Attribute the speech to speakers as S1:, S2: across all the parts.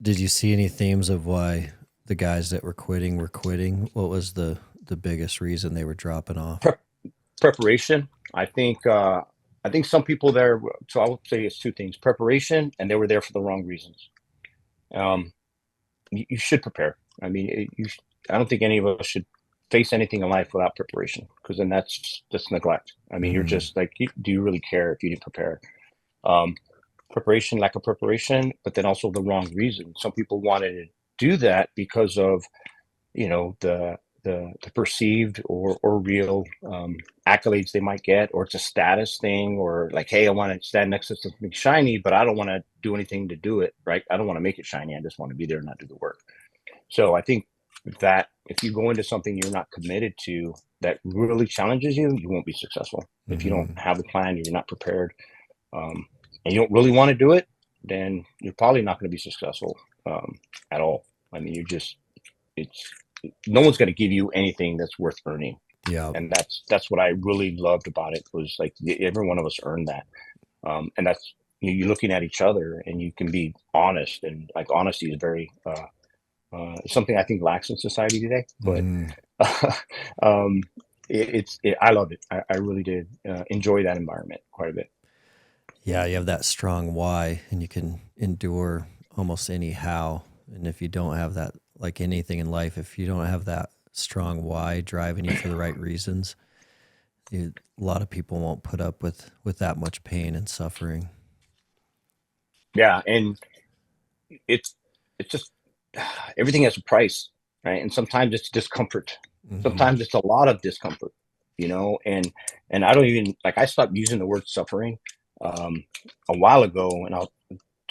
S1: Did you see any themes of why the guys that were quitting were quitting? What was the biggest reason they were dropping off?
S2: Prep, preparation. I think some people there. So I would say it's two things: preparation, and they were there for the wrong reasons. Um, you should prepare. I mean, I don't think any of us should face anything in life without preparation, because then that's just neglect. I mean, you're
S1: Hmm.
S2: just like, do you really care if you didn't prepare? Um, Preparation, lack of preparation, but then also the wrong reason. Some people wanted to do that because of, the perceived or real accolades they might get, or it's a status thing, or like, hey, I want to stand next to something shiny, but I don't want to do anything to do it, right? I don't want to make it shiny. I just want to be there and not do the work. So I think that if you go into something you're not committed to, that really challenges you, you won't be successful. If you don't
S1: Hmm.
S2: have a plan, you're not prepared, um, and you don't really want to do it, then you're probably not going to be successful at all. I mean, it's no one's going to give you anything that's worth earning,
S1: Yeah.
S2: and that's what I really loved about it, was like every one of us earned that, and that's, you're looking at each other and you can be honest, and like honesty is very something I think lacks in society today. But
S1: Hmm.
S2: um, I loved it. I really did enjoy that environment quite a bit.
S1: Yeah, you have that strong why, and you can endure almost any how. And if you don't have that, like anything in life, if you don't have that strong why driving you for the right reasons, a lot of people won't put up with that much pain and suffering.
S2: Yeah, and it's it's just everything has a price, right? And sometimes it's discomfort.
S1: Hmm.
S2: Sometimes it's a lot of discomfort, and I don't even like, I stopped using the word suffering um, a while ago, and I'll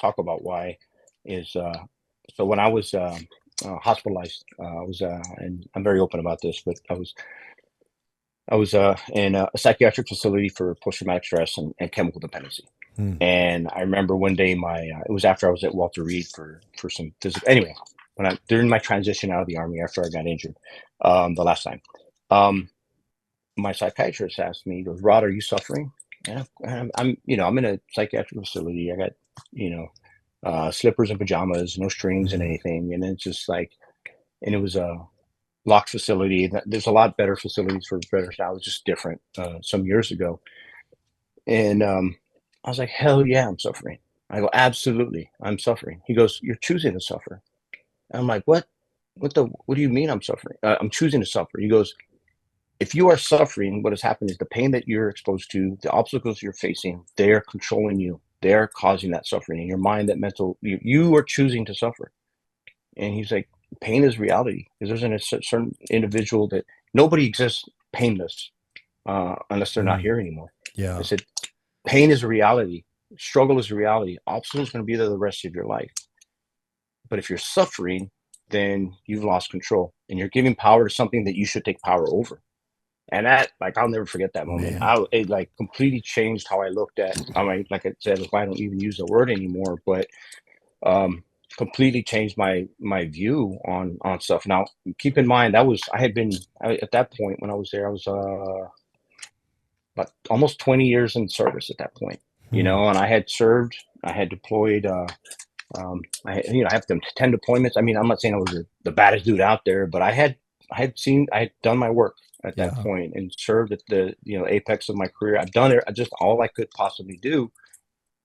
S2: talk about why. Is So when I was hospitalized, I was, and I'm very open about this, but I was in a psychiatric facility for post-traumatic stress and chemical dependency.
S1: Hmm.
S2: And I remember one day, it was after I was at Walter Reed for some physical. Anyway, when I during my transition out of the army after I got injured, the last time, um, my psychiatrist asked me, he goes, "Rod, are you suffering?" And I'm in a psychiatric facility. I got, you know, slippers and pajamas, no strings and
S1: Hmm.
S2: anything, and it's just like, and it was a locked facility. There's a lot better facilities for better now. It was just different some years ago, and I was like, hell yeah, I'm suffering. I go, absolutely, I'm suffering. He goes, you're choosing to suffer. And I'm like, what? What do you mean I'm suffering? I'm choosing to suffer. He goes, if you are suffering, what has happened is the pain that you're exposed to, the obstacles you're facing, they're controlling you. They're causing that suffering in your mind, that mental, you are choosing to suffer. And he's like, pain is reality. Because there's a certain individual that nobody exists painless unless they're not
S1: Hmm.
S2: here anymore. I
S1: Yeah.
S2: said, pain is a reality. Struggle is a reality. Obstacle is going to be there the rest of your life. But if you're suffering, then you've lost control and you're giving power to something that you should take power over. And that, like, I'll never forget that moment.
S1: Man.
S2: It like completely changed how I looked at. I mean, like I said, if I don't even use the word anymore, but um, completely changed my view on stuff. Now, keep in mind that was I had been at that point when I was there. I was about almost 20 years in service at that point,
S1: Hmm.
S2: and I had served. I had deployed. I have them 10 deployments. I mean, I'm not saying I was the baddest dude out there, but I had done my work at that
S1: Yeah.
S2: point and served at the apex of my career. I've done it. I just all I could possibly do,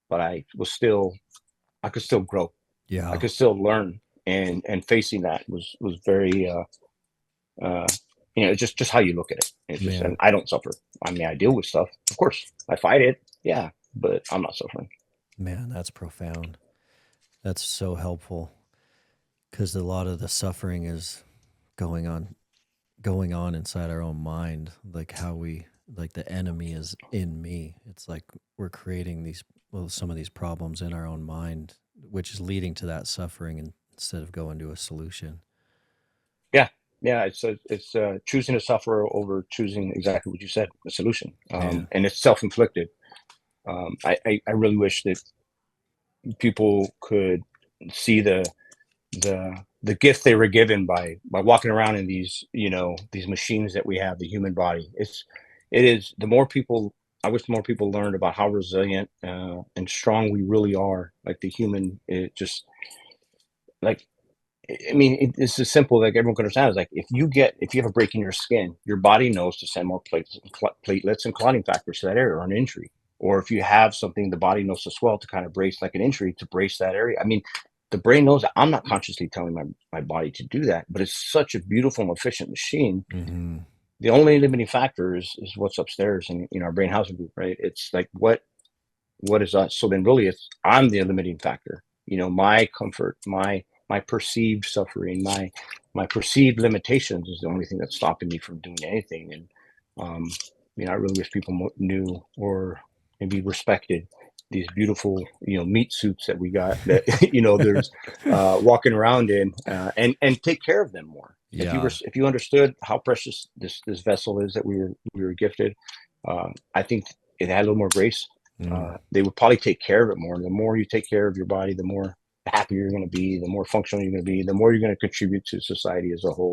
S2: but I could still grow. I
S1: Yeah.
S2: could still learn, and facing that was very uh, just how you look at it. It's just, and
S1: Man.
S2: I don't suffer. I mean, I deal with stuff, of course. I fight it, yeah, but I'm not suffering.
S1: Man, that's profound. That's so helpful because a lot of the suffering is going on going on inside our own mind, like how we like the enemy is in me. It's like we're creating these some of these problems in our own mind, which is leading to that suffering instead of going to a solution.
S2: Yeah, yeah. It's choosing to suffer over choosing exactly what you said, the solution,
S1: Man.
S2: and it's self inflicted. I really wish that people could see the gift they were given by walking around in these machines that we have, the human body. It is the more people. I wish more people learned about how resilient and strong we really are. Like the human, it just like, I mean, it's as simple like everyone can understand. Is like if you have a break in your skin, your body knows to send more platelets and clotting factors to that area or an injury. Or if you have something, the body knows to swell to kind of brace like an injury to brace that area. I mean, the brain knows that. I'm not consciously telling my body to do that, but it's such a beautiful and efficient machine.
S1: Mm-hmm.
S2: The only limiting factor is what's upstairs in our brain housing group, right? It's like what is us? So then really I'm the limiting factor. My comfort, my perceived suffering, my perceived limitations is the only thing that's stopping me from doing anything. And um, I really wish people knew or maybe respected these beautiful, meat suits that we got that there's walking around in, and take care of them more.
S1: Yeah.
S2: If you understood how precious this vessel is that we were gifted, I think it had a little more grace.
S1: Mm.
S2: They would probably take care of it more. The more you take care of your body, the more happier you're going to be, the more functional you're going to be, the more you're going to contribute to society as a whole.